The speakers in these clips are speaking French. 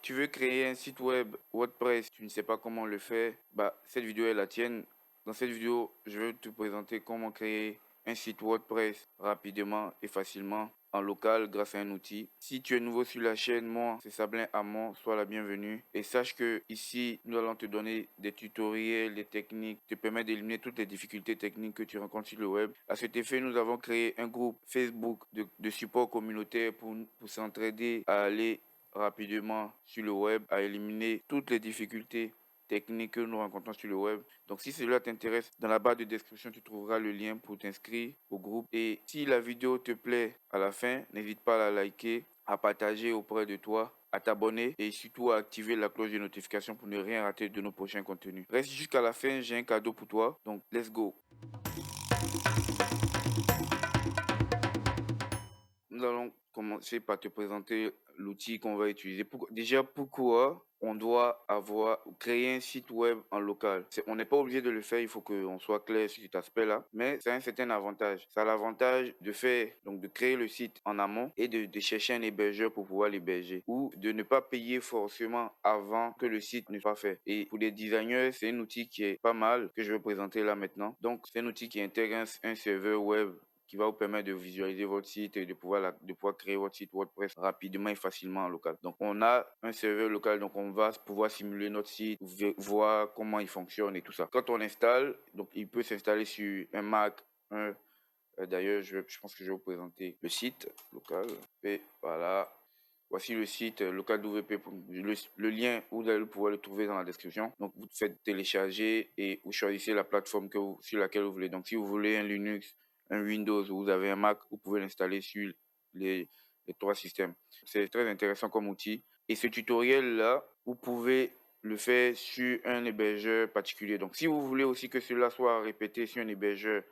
Tu veux créer un site web WordPress, tu ne sais pas comment le faire, cette vidéo est la tienne. Dans cette vidéo, je vais te présenter comment créer un site WordPress rapidement et facilement en local grâce à un outil. Si tu es nouveau sur la chaîne, moi, c'est Sablin Amon, sois la bienvenue. Et sache que ici, nous allons te donner des tutoriels, des techniques, te permettre d'éliminer toutes les difficultés techniques que tu rencontres sur le web. À cet effet, nous avons créé un groupe Facebook de support communautaire pour s'entraider à aller rapidement sur le web, à éliminer toutes les difficultés techniques que nous rencontrons sur le web. Donc si cela t'intéresse, dans la barre de description, tu trouveras le lien pour t'inscrire au groupe. Et si la vidéo te plaît à la fin, n'hésite pas à la liker, à partager auprès de toi, à t'abonner et surtout à activer la cloche de notification pour ne rien rater de nos prochains contenus. Reste jusqu'à la fin, j'ai un cadeau pour toi. Donc let's go. Nous allons commencer par te présenter l'outil qu'on va utiliser. Déjà, pourquoi on doit créer un site web en local? On n'est pas obligé de le faire, il faut qu'on soit clair sur cet aspect-là, mais c'est un certain avantage. Ça a l'avantage de créer le site en amont et de chercher un hébergeur pour pouvoir l'héberger ou de ne pas payer forcément avant que le site ne soit fait. Et pour les designers, c'est un outil qui est pas mal que je vais présenter là maintenant. Donc, c'est un outil qui intègre un serveur web qui va vous permettre de visualiser votre site et de pouvoir créer votre site WordPress rapidement et facilement en local. Donc, on a un serveur local, donc on va pouvoir simuler notre site, voir comment il fonctionne et tout ça. Quand on installe, donc il peut s'installer sur un Mac, d'ailleurs, je pense que je vais vous présenter le site local. Et voilà. Voici le site local d'OVP. Le lien, vous allez pouvoir le trouver dans la description. Donc, vous faites télécharger et vous choisissez la plateforme sur laquelle vous voulez. Donc, si vous voulez un Linux, un Windows ou vous avez un Mac, vous pouvez l'installer sur les trois systèmes. C'est très intéressant comme outil. Et ce tutoriel-là, vous pouvez le faire sur un hébergeur particulier. Donc, si vous voulez aussi que cela soit répété sur un hébergeur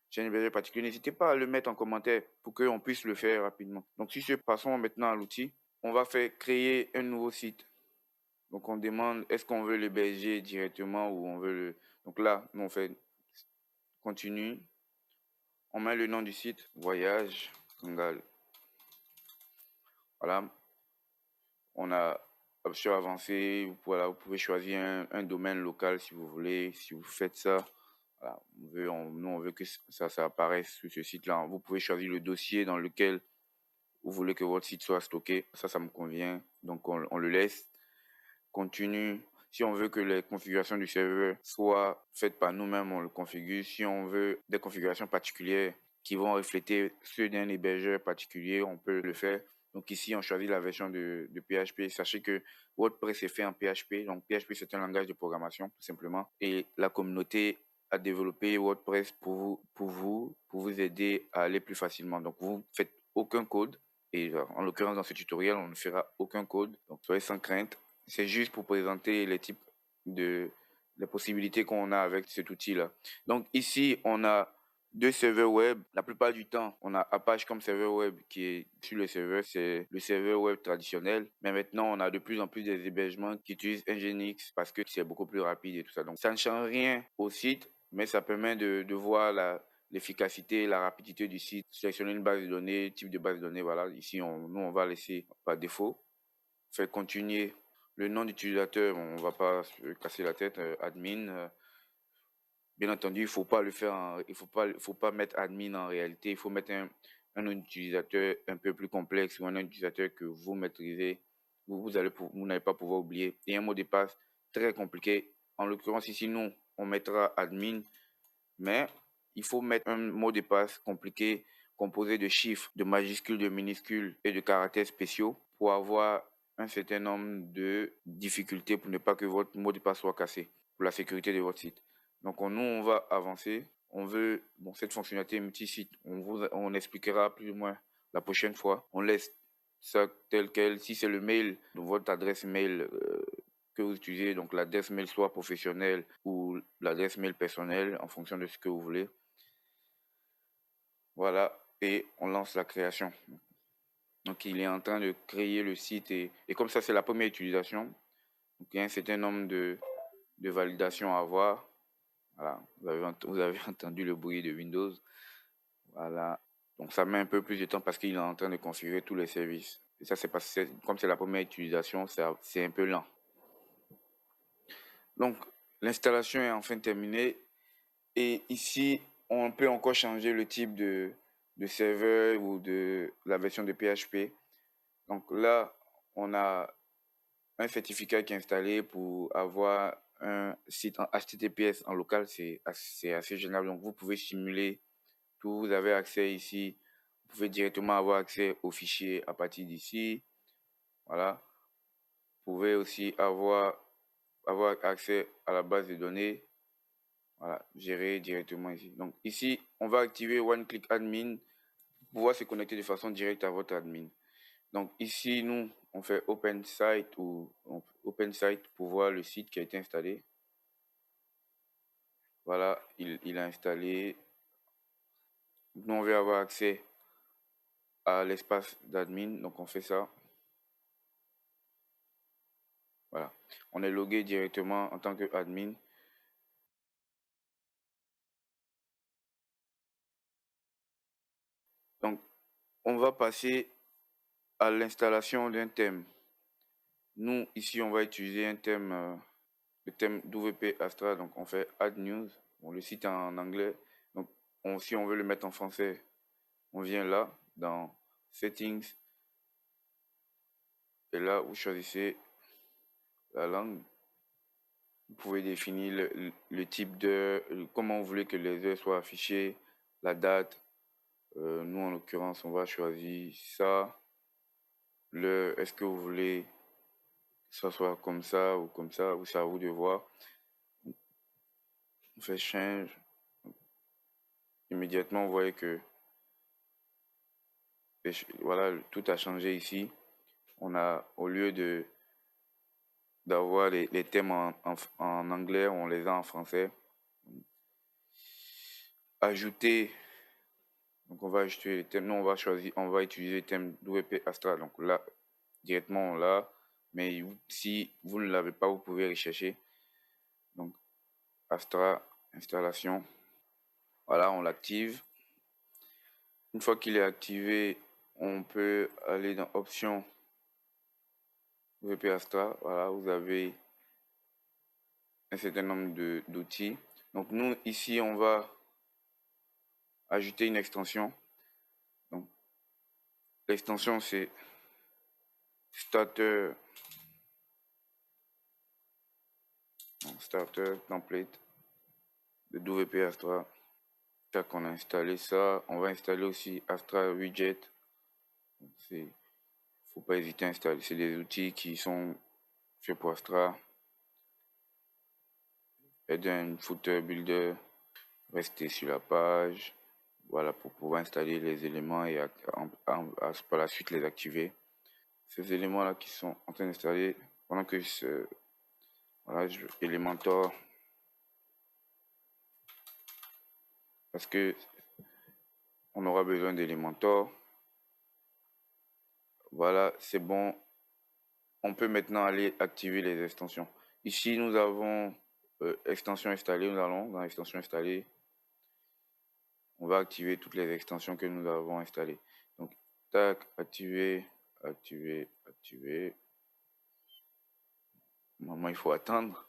particulier, n'hésitez pas à le mettre en commentaire pour qu'on puisse le faire rapidement. Donc, si passons maintenant à l'outil, on va faire créer un nouveau site. Donc, on demande est-ce qu'on veut l'héberger directement ou on veut le... Donc là, nous, on fait continue. On met le nom du site, Voyage Kangal. Voilà. On a option avancée. Vous pouvez choisir un domaine local si vous voulez. Si vous faites ça, voilà, on veut que ça apparaisse sur ce site-là. Vous pouvez choisir le dossier dans lequel vous voulez que votre site soit stocké. Ça me convient. Donc, on le laisse. Continue. Si on veut que les configurations du serveur soient faites par nous-mêmes, on le configure. Si on veut des configurations particulières qui vont refléter ceux d'un hébergeur particulier, on peut le faire. Donc ici, on choisit la version de PHP. Sachez que WordPress est fait en PHP. Donc PHP, c'est un langage de programmation, tout simplement. Et la communauté a développé WordPress pour vous aider à aller plus facilement. Donc vous faites aucun code. Et en l'occurrence, dans ce tutoriel, on ne fera aucun code. Donc soyez sans crainte. C'est juste pour présenter les possibilités qu'on a avec cet outil-là. Donc ici, on a deux serveurs web. La plupart du temps, on a Apache comme serveur web qui est sur le serveur. C'est le serveur web traditionnel. Mais maintenant, on a de plus en plus des hébergements qui utilisent Nginx parce que c'est beaucoup plus rapide et tout ça. Donc, ça ne change rien au site, mais ça permet de voir l'efficacité, la rapidité du site. Sélectionner une base de données, type de base de données. Voilà, ici, nous, on va laisser par défaut. Faire continuer. Le nom d'utilisateur, on ne va pas se casser la tête. Admin. Bien entendu, il faut pas le faire, il faut pas mettre admin en réalité. Il faut mettre un utilisateur un peu plus complexe ou un utilisateur que vous maîtrisez. Vous n'allez pas pouvoir oublier. Et un mot de passe très compliqué. En l'occurrence, ici, nous, on mettra admin, mais il faut mettre un mot de passe compliqué composé de chiffres, de majuscules, de minuscules et de caractères spéciaux pour avoir un certain nombre de difficultés pour ne pas que votre mot de passe soit cassé pour la sécurité de votre site. Donc, nous, on va avancer. On veut, cette fonctionnalité multi-site, on expliquera plus ou moins la prochaine fois. On laisse ça tel quel. Si c'est le mail, donc votre adresse mail que vous utilisez, donc l'adresse mail soit professionnelle ou l'adresse mail personnelle en fonction de ce que vous voulez. Voilà, et on lance la création. Donc, il est en train de créer le site et comme ça, c'est la première utilisation. Donc, il y a un certain nombre de validations à avoir. Voilà, vous avez entendu le bruit de Windows. Voilà, donc ça met un peu plus de temps parce qu'il est en train de configurer tous les services. Et ça, c'est parce que comme c'est la première utilisation, c'est un peu lent. Donc, l'installation est enfin terminée. Et ici, on peut encore changer le type de serveur ou de la version de PHP. Donc là, on a un certificat qui est installé pour avoir un site en HTTPS en local. C'est assez génial. Donc vous pouvez simuler tout. Vous avez accès ici. Vous pouvez directement avoir accès aux fichiers à partir d'ici. Voilà. Vous pouvez aussi avoir accès à la base de données. Voilà, gérer directement ici. Donc ici, on va activer One Click Admin pour pouvoir se connecter de façon directe à votre admin. Donc ici, nous, on fait Open Site ou Open Site pour voir le site qui a été installé. Voilà, il a installé. Nous, on veut avoir accès à l'espace d'admin, donc on fait ça. Voilà, on est logué directement en tant qu'admin. Donc, on va passer à l'installation d'un thème. Nous, ici, on va utiliser un thème, le thème d'OVP Astra. Donc, on fait Add News. Bon, le site est en anglais. Donc, si on veut le mettre en français, on vient là, dans Settings. Et là, vous choisissez la langue. Vous pouvez définir le type d'heure, comment vous voulez que les heures soient affichées, la date. Nous, en l'occurrence, on va choisir ça. Est-ce que vous voulez que ça soit comme ça, ou c'est à vous de voir. On fait change. Immédiatement, vous voyez que voilà, tout a changé ici. On a, au lieu d'avoir les thèmes en anglais, on les a en français. Ajouter. Donc on va ajouter les thèmes. Nous, on va utiliser le thème d'OVP Astra. Donc là, directement, on l'a. Mais si vous ne l'avez pas, vous pouvez rechercher. Donc Astra, installation. Voilà, on l'active. Une fois qu'il est activé, on peut aller dans Options OVP Astra. Voilà, vous avez un certain nombre d'outils. Donc nous, ici, on va ajouter une extension. Donc l'extension, c'est Starter template de WP Astra. Tac, on a installé ça. On va installer aussi Astra Widget. Faut pas hésiter à installer. C'est des outils qui sont faits pour Astra. Header, footer, builder. Rester sur la page. Voilà, pour pouvoir installer les éléments et par la suite les activer. Ces éléments-là qui sont en train d'installer pendant que voilà, Elementor. Parce que on aura besoin d'Elementor. Voilà, c'est bon. On peut maintenant aller activer les extensions. Ici, nous avons extension installée. Nous allons dans extension installée. On va activer toutes les extensions que nous avons installées. Donc, tac, activer, activer, activer. Normalement, il faut attendre.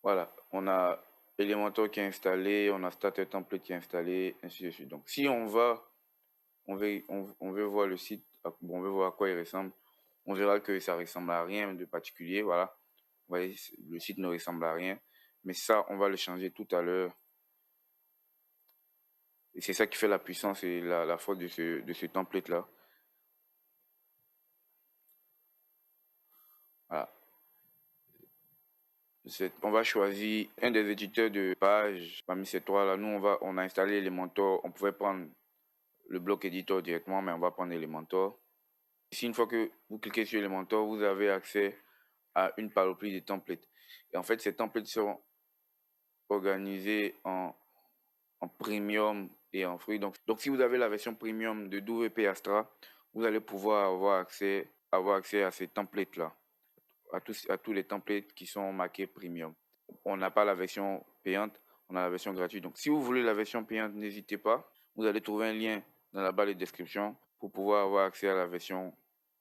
Voilà, on a Elementor qui est installé, on a Starter Template qui est installé, ainsi de suite. Donc, si on veut voir le site, on veut voir à quoi il ressemble, on verra que ça ressemble à rien de particulier. Voilà, vous voyez, le site ne ressemble à rien. Mais ça, on va le changer tout à l'heure. Et c'est ça qui fait la puissance et la force de ce template-là. Voilà. On va choisir un des éditeurs de page parmi ces trois-là. Nous, on a installé Elementor. On pouvait prendre le bloc éditeur directement, mais on va prendre Elementor. Ici, une fois que vous cliquez sur Elementor, vous avez accès à une panoplie de templates. Et en fait, ces templates seront organisés en premium et en free. Donc, si vous avez la version premium de WP Astra, vous allez pouvoir avoir accès à ces templates-là, à tous les templates qui sont marqués premium. On n'a pas la version payante, on a la version gratuite. Donc, si vous voulez la version payante, n'hésitez pas. Vous allez trouver un lien dans la barre de description pour pouvoir avoir accès à la version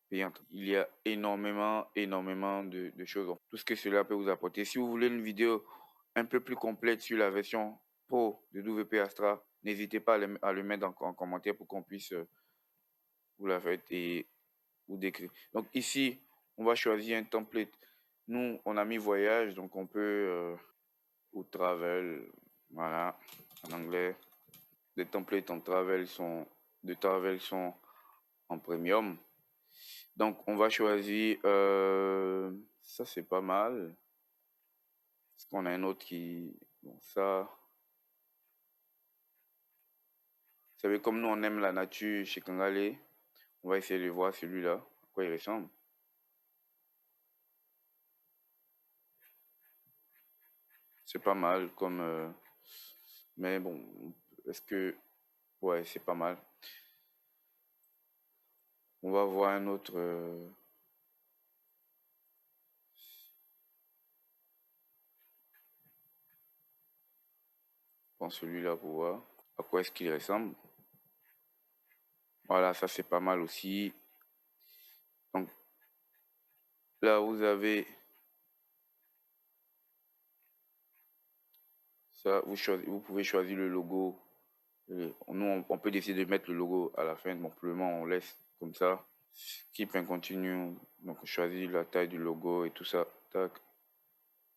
payante. Il y a énormément de choses. Donc, tout ce que cela peut vous apporter. Si vous voulez une vidéo un peu plus complète sur la version Pro de WP Astra, n'hésitez pas à le mettre en commentaire pour qu'on puisse vous la faire et vous décrire. Donc ici, on va choisir un template. Nous, on a mis voyage, donc on peut ou travel, voilà, en anglais. Les templates de travel sont en premium. Donc on va choisir, ça c'est pas mal. Est-ce qu'on a un autre qui, bon ça, vous savez comme nous on aime la nature chez Kangale, on va essayer de voir celui-là, à quoi il ressemble. C'est pas mal comme, mais bon, est-ce que, ouais, c'est pas mal. On va voir un autre. Prends celui-là pour voir à quoi est-ce qu'il ressemble. Voilà, ça c'est pas mal aussi. Donc là, vous avez ça, vous pouvez choisir le logo. Nous, on peut décider de mettre le logo à la fin. Donc pour le moment, on laisse comme ça. Skip and continue. Donc on choisit la taille du logo et tout ça. Tac.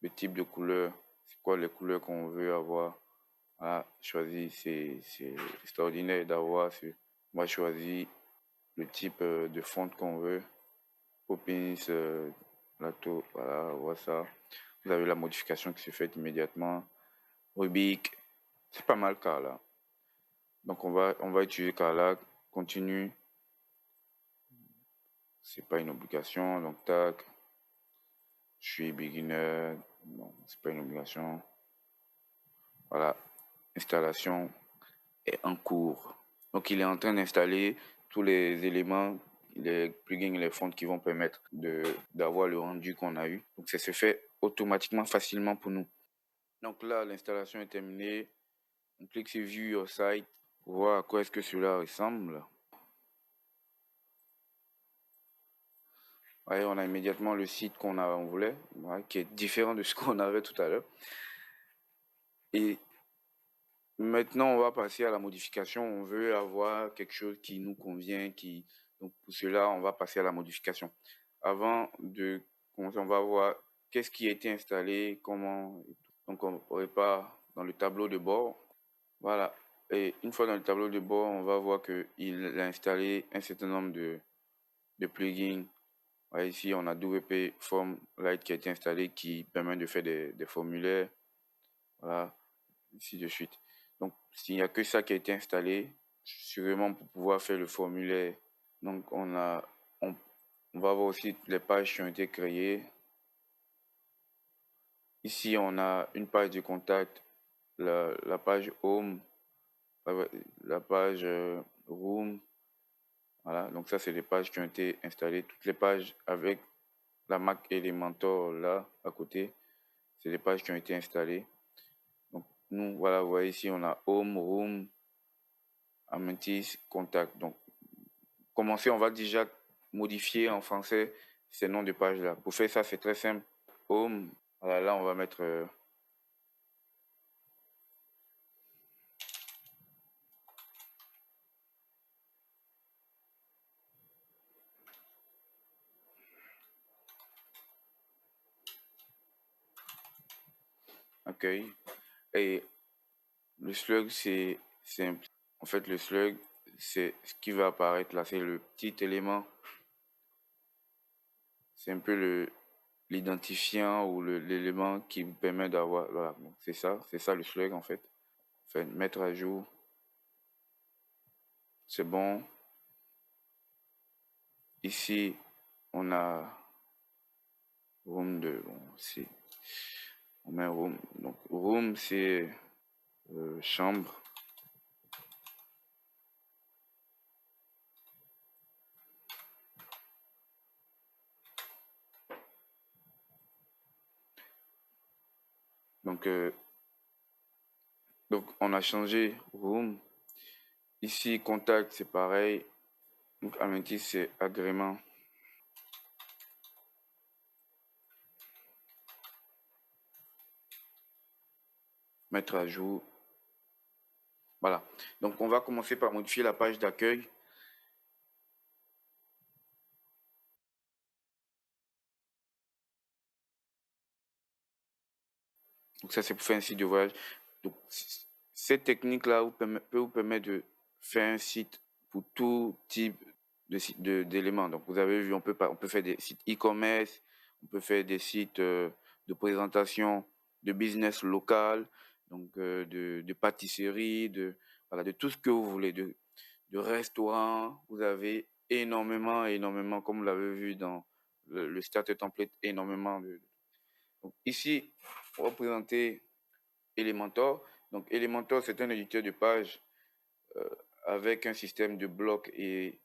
Le type de couleur. C'est quoi les couleurs qu'on veut avoir. Voilà, choisi. C'est extraordinaire d'avoir. On va choisir le type de font qu'on veut. Poppins, Lato, voilà, on voit ça. Vous avez la modification qui se fait immédiatement. Rubik, c'est pas mal Carla. Donc on va utiliser Carla, continue. C'est pas une obligation, donc tac. Je suis beginner, non, c'est pas une obligation. Voilà, installation est en cours. Donc il est en train d'installer tous les éléments, les plugins et les fonds qui vont permettre d'avoir le rendu qu'on a eu. Donc ça se fait automatiquement, facilement pour nous. Donc là, l'installation est terminée. On clique sur View Your Site pour voir à quoi est-ce que cela ressemble. Ouais, on a immédiatement le site on voulait, ouais, qui est différent de ce qu'on avait tout à l'heure. Et maintenant, on va passer à la modification. On veut avoir quelque chose qui nous convient, donc pour cela, on va passer à la modification. Avant de commencer, on va voir qu'est-ce qui a été installé, comment. Donc, on repart dans le tableau de bord. Voilà. Et une fois dans le tableau de bord, on va voir qu'il a installé un certain nombre de plugins. Ouais, ici, on a WP Form Lite qui a été installé qui permet de faire des formulaires. Voilà, ainsi de suite. Donc, s'il n'y a que ça qui a été installé, sûrement pour pouvoir faire le formulaire. Donc, on va voir aussi les pages qui ont été créées. Ici, on a une page de contact, la page Home, la page Room. Voilà, donc ça, c'est les pages qui ont été installées. Toutes les pages avec la Mac Elementor là, à côté, c'est les pages qui ont été installées. Donc, nous, voilà, vous voyez ici, on a Home, Room, Amentis, Contact. Donc, commencer, on va déjà modifier en français ces noms de pages-là. Pour faire ça, c'est très simple. Home, voilà, là, on va mettre... accueil. Et le slug, c'est simple. En fait, le slug, c'est ce qui va apparaître là. C'est le petit élément. C'est un peu l'identifiant ou l'élément qui vous permet d'avoir. Voilà, bon, c'est ça le slug en fait. Enfin, mettre à jour. C'est bon. Ici, on a room 2. Bon, on met room. Donc, room, c'est chambre. Donc, on a changé room. Ici, contact, c'est pareil. Donc, Amenti, c'est agrément. Mettre à jour. Voilà. Donc, on va commencer par modifier la page d'accueil. Donc, ça, c'est pour faire un site de voyage. Donc, cette technique-là peut vous permettre de faire un site pour tout type d'éléments. Donc, vous avez vu, on peut faire des sites e-commerce, on peut faire des sites de présentation de business local, donc de pâtisserie, voilà, de tout ce que vous voulez, de restaurants. Vous avez énormément, comme vous l'avez vu dans le starter template, énormément Donc, ici, on va présenter Elementor. Donc, Elementor, c'est un éditeur de page euh, avec un système de blocs et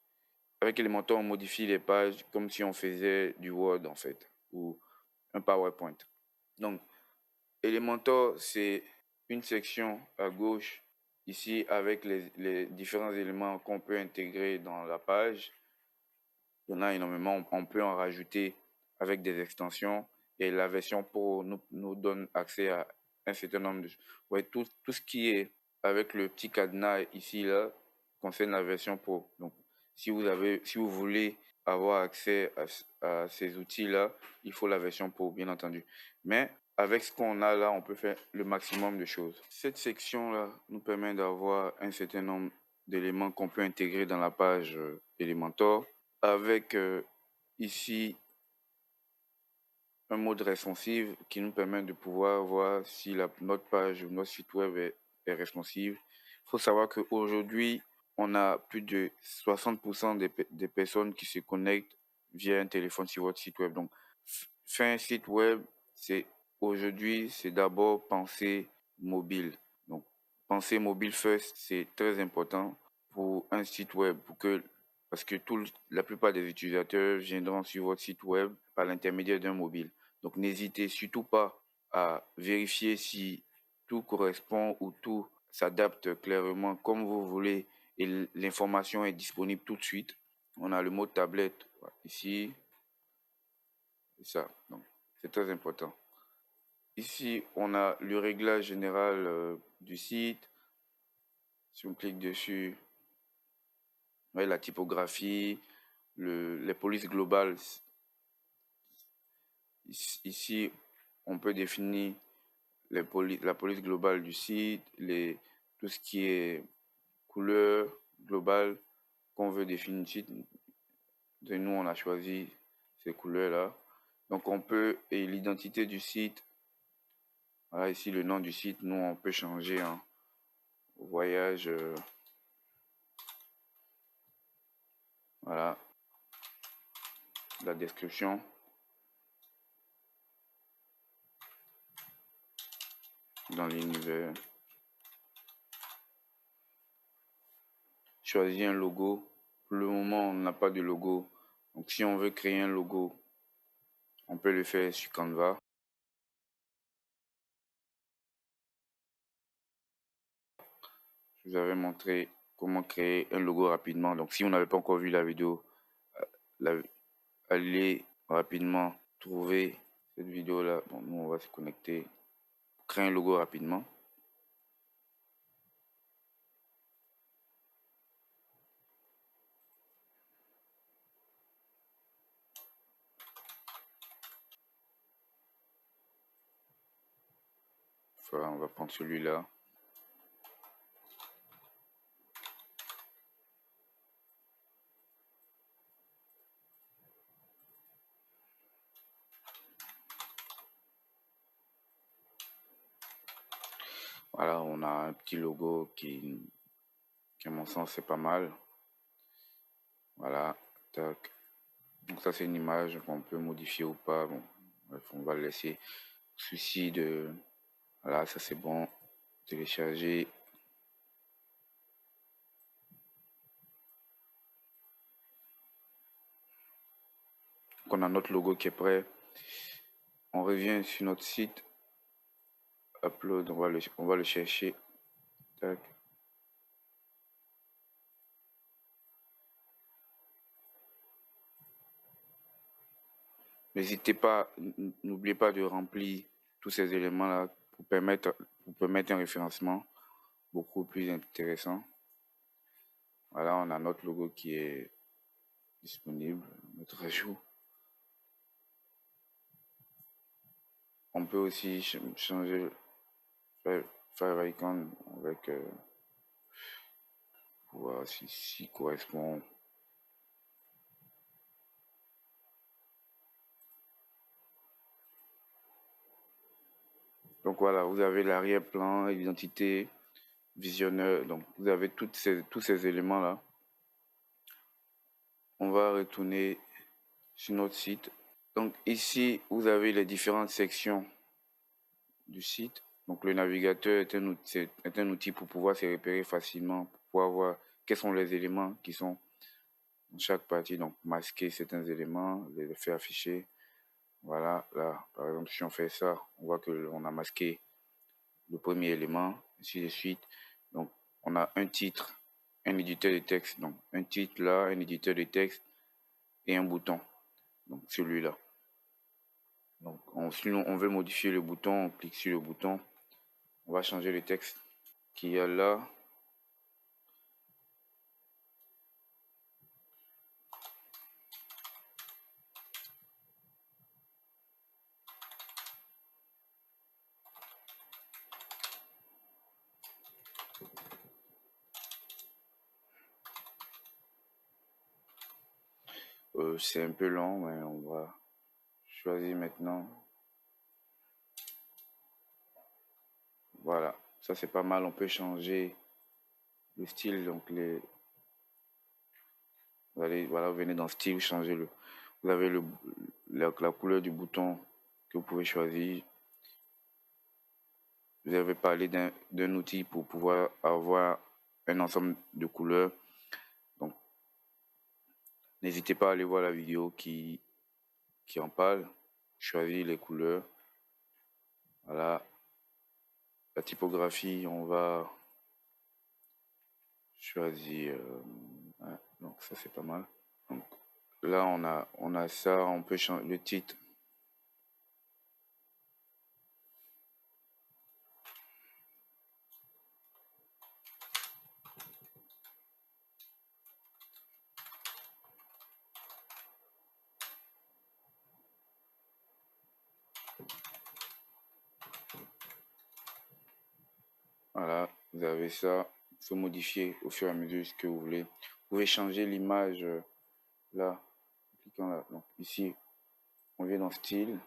avec Elementor, on modifie les pages comme si on faisait du Word en fait ou un PowerPoint. Donc, Elementor, c'est une section à gauche ici avec les différents éléments qu'on peut intégrer dans la page. Il y en a énormément, on peut en rajouter avec des extensions et la version Pro nous donne accès à un certain nombre de... Ouais, tout ce qui est avec le petit cadenas ici, là, concerne la version Pro. Donc, si vous voulez avoir accès à ces outils-là, il faut la version Pro, bien entendu. Mais avec ce qu'on a là, on peut faire le maximum de choses. Cette section-là nous permet d'avoir un certain nombre d'éléments qu'on peut intégrer dans la page Elementor avec ici un mode responsive qui nous permet de pouvoir voir si notre page ou notre site web est responsive. Il faut savoir qu'aujourd'hui, on a plus de 60% des personnes qui se connectent via un téléphone sur votre site web. Donc, faire un site web, aujourd'hui, c'est d'abord penser mobile. Donc, penser mobile first, c'est très important pour un site web, parce que la plupart des utilisateurs viendront sur votre site web par l'intermédiaire d'un mobile. Donc, n'hésitez surtout pas à vérifier si tout correspond ou tout s'adapte clairement comme vous voulez et l'information est disponible tout de suite. On a le mode tablette ici, et ça. Donc, c'est très important. Ici, on a le réglage général du site. Si on clique dessus, la typographie, les polices globales. Ici, on peut définir la police globale du site, tout ce qui est couleur globale qu'on veut définir du site. Et nous, on a choisi ces couleurs-là. Donc, et l'identité du site, voilà, ici le nom du site, nous, on peut changer en voyage. Voilà, la description. Dans l'univers. Choisir un logo. Pour le moment, on n'a pas de logo. Donc, si on veut créer un logo, on peut le faire sur Canva. Je vous avais montré comment créer un logo rapidement. Donc, si vous n'avez pas encore vu la vidéo, allez rapidement trouver cette vidéo-là. Bon, nous, on va se connecter pour créer un logo rapidement. Enfin, on va prendre celui-là. Voilà, on a un petit logo qui à mon sens, c'est pas mal. Voilà, tac. Donc ça, c'est une image qu'on peut modifier ou pas. Bon, bref, on va le laisser. Souci de... Voilà, ça c'est bon. Télécharger. Donc on a notre logo qui est prêt. On revient sur notre site. Upload, on va le chercher. Tac. N'hésitez pas, n'oubliez pas de remplir tous ces éléments-là pour permettre un référencement beaucoup plus intéressant. Voilà, on a notre logo qui est disponible, notre ajout. On peut aussi changer Fire Icon avec pour voir si correspond. Donc voilà, vous avez l'arrière-plan, l'identité, visionneur. Donc vous avez tous ces éléments-là. On va retourner sur notre site. Donc ici, vous avez les différentes sections du site. Donc le navigateur est un outil pour pouvoir se repérer facilement, pour pouvoir voir quels sont les éléments qui sont dans chaque partie. Donc masquer certains éléments, les faire afficher. Voilà, là, par exemple, si on fait ça, on voit que on a masqué le premier élément, ainsi de suite. Donc on a un titre, un éditeur de texte. Donc un titre là, un éditeur de texte et un bouton. Donc celui-là. Donc sinon on veut modifier le bouton, on clique sur le bouton. On va changer le texte qu'il y a là. C'est un peu long, mais on va choisir maintenant. Voilà, ça c'est pas mal. On peut changer le style. Donc voilà, vous venez dans style, changer vous avez la couleur du bouton que vous pouvez choisir. Vous avez parlé d'un outil pour pouvoir avoir un ensemble de couleurs. Donc, n'hésitez pas à aller voir la vidéo qui en parle. Choisir les couleurs. Voilà. La typographie, on va choisir. Donc ça c'est pas mal. Donc, là on a ça, on peut changer le titre. Voilà, vous avez ça. Il faut modifier au fur et à mesure ce que vous voulez. Vous pouvez changer l'image là, en cliquant là. Donc ici, on vient dans style.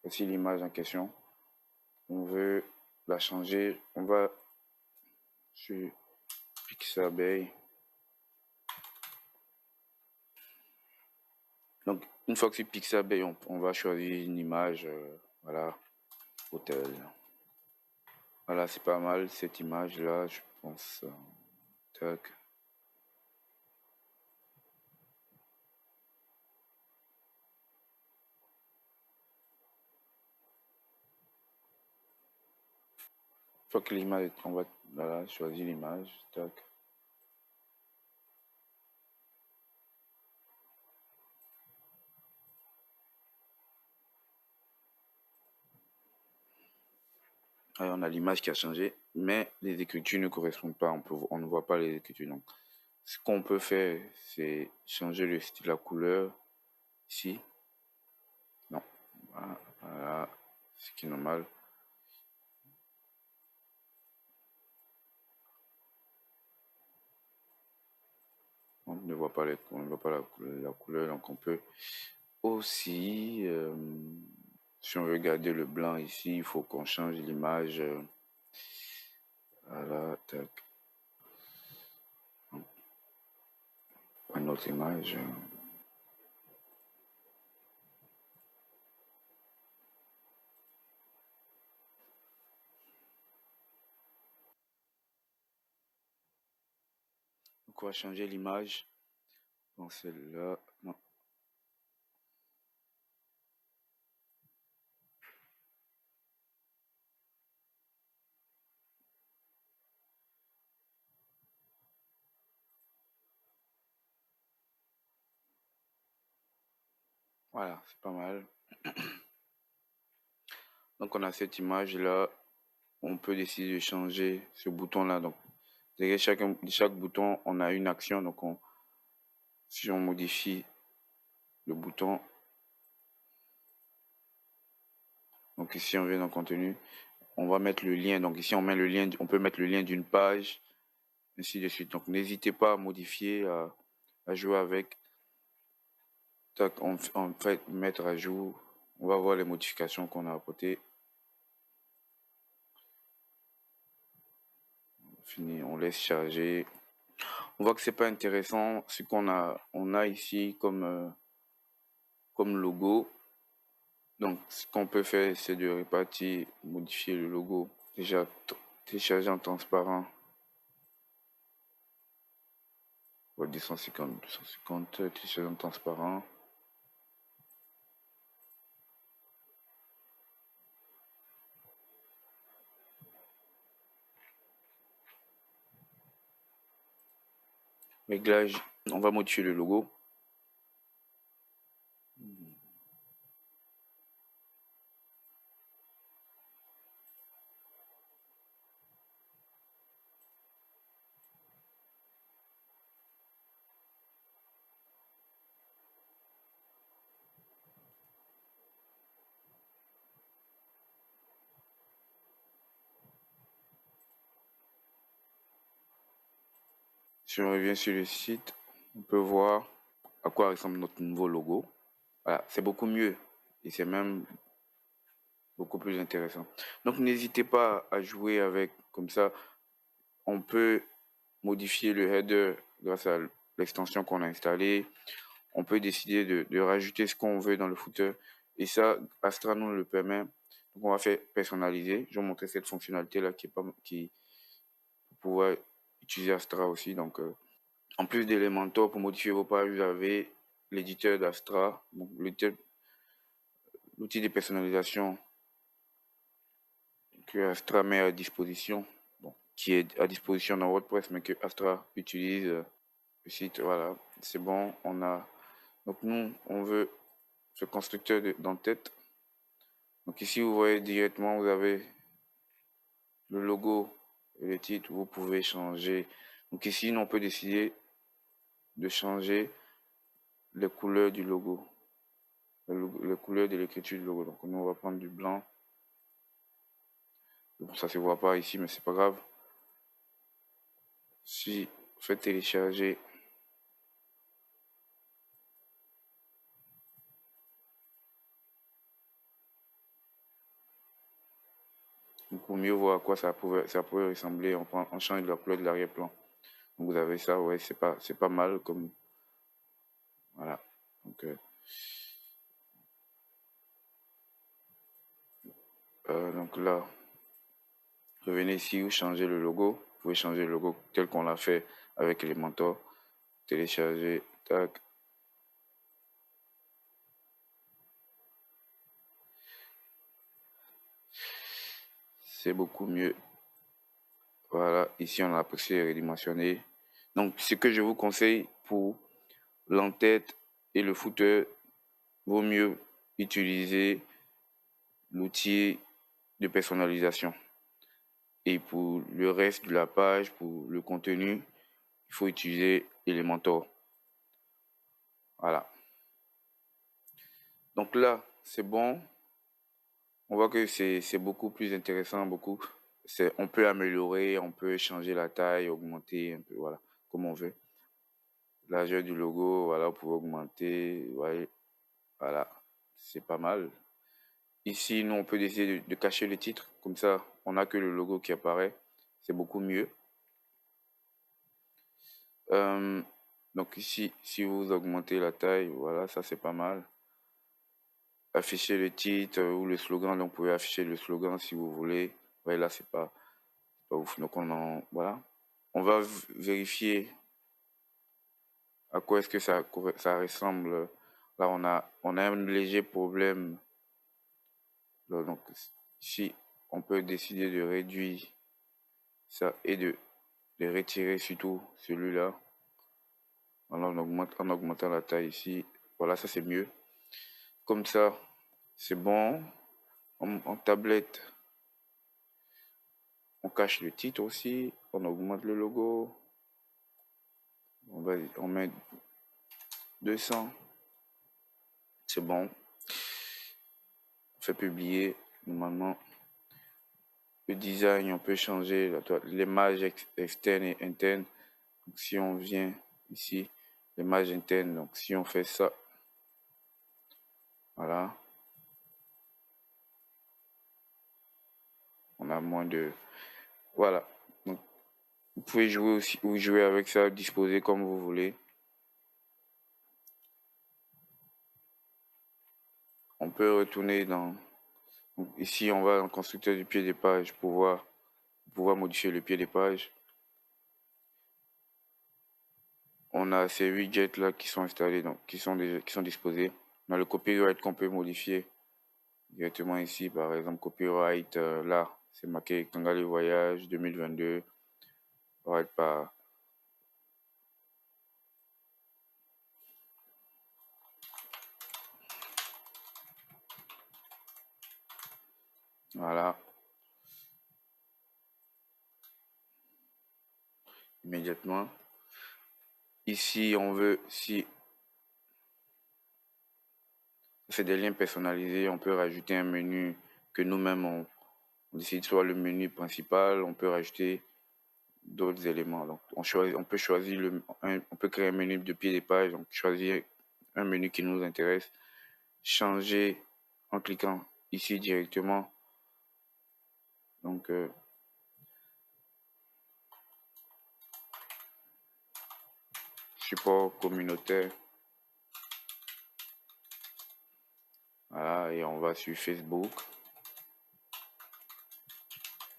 Voici l'image en question. On veut la changer. On va sur Pixabay. Donc une fois que c'est Pixabay, on va choisir une image. Voilà, hôtel. Voilà, c'est pas mal cette image là, je pense. Tac. Une fois que l'image, on va voilà, choisir l'image. Tac. Alors, on a l'image qui a changé, mais les écritures ne correspondent pas. On ne voit pas les écritures. Donc, ce qu'on peut faire, c'est changer le style, la couleur ici. Non, voilà, ce qui est normal. On ne voit pas, on ne voit pas la couleur, donc on peut aussi, si on veut garder le blanc ici, il faut qu'on change l'image. Voilà, tac. Une autre image. Donc on va changer l'image. Dans celle-là, non. Voilà, c'est pas mal. Donc on a cette image-là, on peut décider de changer ce bouton-là. Donc derrière chaque bouton, on a une action. Donc si on modifie le bouton, donc ici on vient dans contenu, on va mettre le lien. Donc ici on met le lien, on peut mettre le lien d'une page, ainsi de suite. Donc n'hésitez pas à modifier, à jouer avec. Tac, on fait mettre à jour. On va voir les modifications qu'on a apportées. Fini, on laisse charger. On voit que c'est pas intéressant ce on a ici comme logo. Donc ce qu'on peut faire, c'est de répartir, modifier le logo. Déjà télécharger en transparent. 250, télécharger en transparent. Réglage, on va modifier le logo. Si on revient sur le site, on peut voir à quoi ressemble notre nouveau logo. Voilà, c'est beaucoup mieux et c'est même beaucoup plus intéressant. Donc n'hésitez pas à jouer avec, comme ça, on peut modifier le header grâce à l'extension qu'on a installée. On peut décider de rajouter ce qu'on veut dans le footer. Et ça, Astra nous le permet. Donc on va faire personnaliser. Je vais vous montrer cette fonctionnalité-là qui pour pouvoir utiliser Astra aussi. Donc en plus d'Elementor, pour modifier vos pages, vous avez l'éditeur d'Astra, l'outil de personnalisation que Astra met à disposition, bon, qui est à disposition dans WordPress, mais que Astra utilise le site. Voilà, c'est bon. Donc nous, on veut ce constructeur d'en-tête. Donc ici, vous voyez directement, vous avez le logo et le titre. Vous pouvez changer. Donc ici, on peut décider de changer les couleurs du logo, les couleurs de l'écriture du logo. Donc nous, on va prendre du blanc. Bon, ça se voit pas ici, mais c'est pas grave. Si vous faites télécharger, pour mieux voir à quoi ça pourrait ressembler, on change la couleur de l'arrière-plan. Donc vous avez ça, ouais, c'est pas mal comme, voilà. Donc là, revenez ici, vous changez le logo. Vous pouvez changer le logo tel qu'on l'a fait avec Elementor. Télécharger, tac. C'est beaucoup mieux. Voilà, ici on a apprécié redimensionner. Donc ce que je vous conseille pour l'entête et le footer, vaut mieux utiliser l'outil de personnalisation. Et pour le reste de la page, pour le contenu, il faut utiliser Elementor. Voilà. Donc là, c'est bon. On voit que c'est beaucoup plus intéressant, on peut améliorer, on peut changer la taille, augmenter un peu, voilà, comme on veut. La largeur du logo, voilà, vous pouvez augmenter, voilà, c'est pas mal. Ici, nous, on peut décider de cacher le titre, comme ça, on n'a que le logo qui apparaît, c'est beaucoup mieux. Donc ici, si vous augmentez la taille, voilà, ça c'est pas mal. Afficher le titre ou le slogan, donc vous pouvez afficher le slogan si vous voulez. Ouais, là, c'est pas ouf. Donc voilà. On va vérifier à quoi est-ce que ça ressemble. Là, on a un léger problème. Là, donc ici, on peut décider de réduire ça et de retirer surtout celui-là. En augmentant la taille ici. Voilà, ça c'est mieux. Comme ça, c'est bon. En tablette, on cache le titre aussi. On augmente le logo. On met 200. C'est bon. On fait publier. Normalement, le design, on peut changer l'image externe et interne. Donc, si on vient ici, l'image interne, donc si on fait ça, voilà, on a moins de... Voilà. Donc, vous pouvez jouer aussi ou jouer avec ça, disposer comme vous voulez. On peut retourner dans... Donc, ici, on va dans le constructeur du pied des pages pour pouvoir modifier le pied des pages. On a ces widgets là qui sont installés, donc qui sont disposés. On a le copyright qu'on peut modifier directement ici, par exemple copyright là, c'est marqué Kangali Voyage 2022. On va être pas. Voilà, immédiatement. Ici, on veut, si on fait des liens personnalisés, on peut rajouter un menu que nous-mêmes on décide soit le menu principal, on peut rajouter d'autres éléments. Donc, on peut choisir on peut créer un menu de pied des pages, donc choisir un menu qui nous intéresse, changer en cliquant ici directement. Donc, support communautaire. Voilà, et on va sur Facebook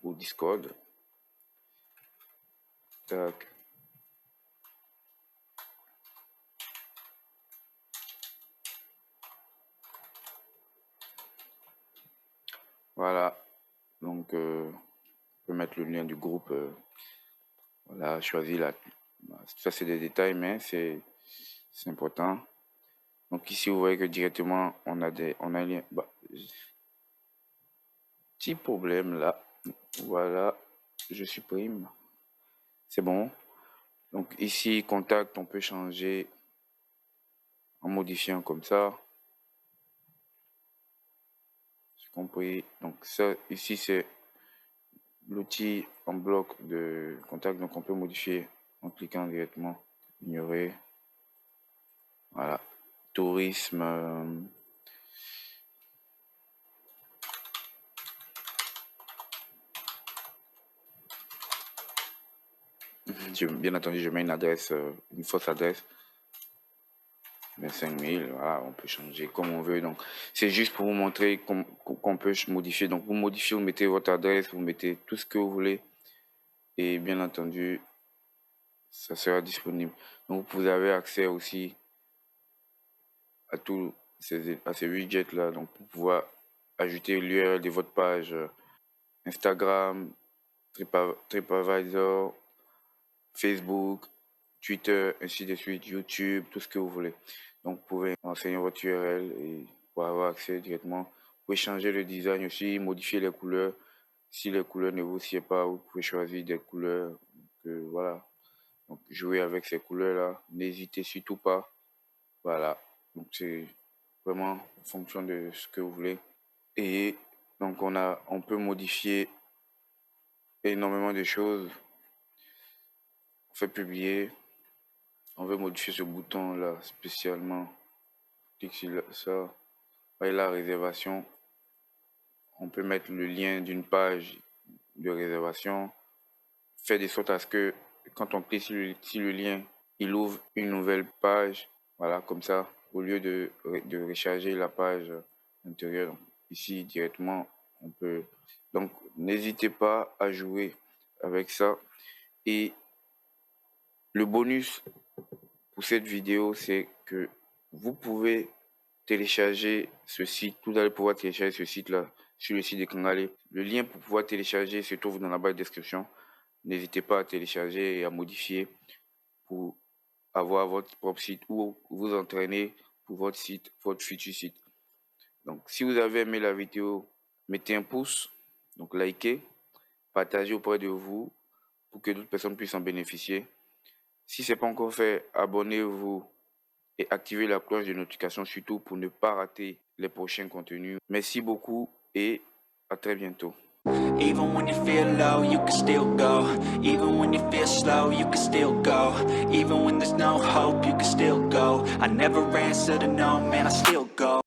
ou Discord. Tac. Voilà, donc on peut mettre le lien du groupe. Voilà, choisir ça c'est des détails, mais c'est important. Donc ici, vous voyez que directement, on a un lien. Bah, petit problème là. Voilà, je supprime. C'est bon. Donc ici, contact, on peut changer en modifiant comme ça. J'ai compris. Donc ça, ici, c'est l'outil en bloc de contact. Donc on peut modifier en cliquant directement. Ignorer. Voilà. Tourisme. Bien entendu, je mets une adresse, une fausse adresse. 25 000, voilà, on peut changer comme on veut. Donc, c'est juste pour vous montrer qu'on peut modifier. Donc, vous modifiez, vous mettez votre adresse, vous mettez tout ce que vous voulez. Et bien entendu, ça sera disponible. Donc, vous avez accès aussi à tous ces widgets-là. Donc, pour pouvoir ajouter l'URL de votre page Instagram, TripAdvisor, Facebook, Twitter, ainsi de suite, YouTube, tout ce que vous voulez. Donc, vous pouvez renseigner votre URL et pour avoir accès directement. Vous pouvez changer le design aussi, modifier les couleurs. Si les couleurs ne vous sied pas, vous pouvez choisir des couleurs. Donc, voilà. Donc, jouer avec ces couleurs-là. N'hésitez surtout pas. Voilà. Donc, c'est vraiment en fonction de ce que vous voulez. Et donc, on peut modifier énormément de choses. On fait publier. On veut modifier ce bouton là spécialement. Clique sur ça. Et la réservation. On peut mettre le lien d'une page de réservation. Faire de sorte à ce que quand on clique sur le lien, il ouvre une nouvelle page. Voilà, comme ça, au lieu de recharger la page intérieure. Donc, ici, directement, on peut. Donc, n'hésitez pas à jouer avec ça. Et le bonus pour cette vidéo, c'est que vous pouvez télécharger ce site. Vous allez pouvoir télécharger ce site-là sur le site de Kangalé. Le lien pour pouvoir télécharger se trouve dans la barre de description. N'hésitez pas à télécharger et à modifier pour avoir votre propre site ou vous entraîner pour votre site, votre futur site. Donc, si vous avez aimé la vidéo, mettez un pouce, donc likez, partagez auprès de vous pour que d'autres personnes puissent en bénéficier. Si ce n'est pas encore fait, abonnez-vous et activez la cloche de notification, surtout pour ne pas rater les prochains contenus. Merci beaucoup et à très bientôt. Even when you feel low, you can still go. Even when you feel slow, you can still go. Even when there's no hope, you can still go. I never answer to no, man, I still go.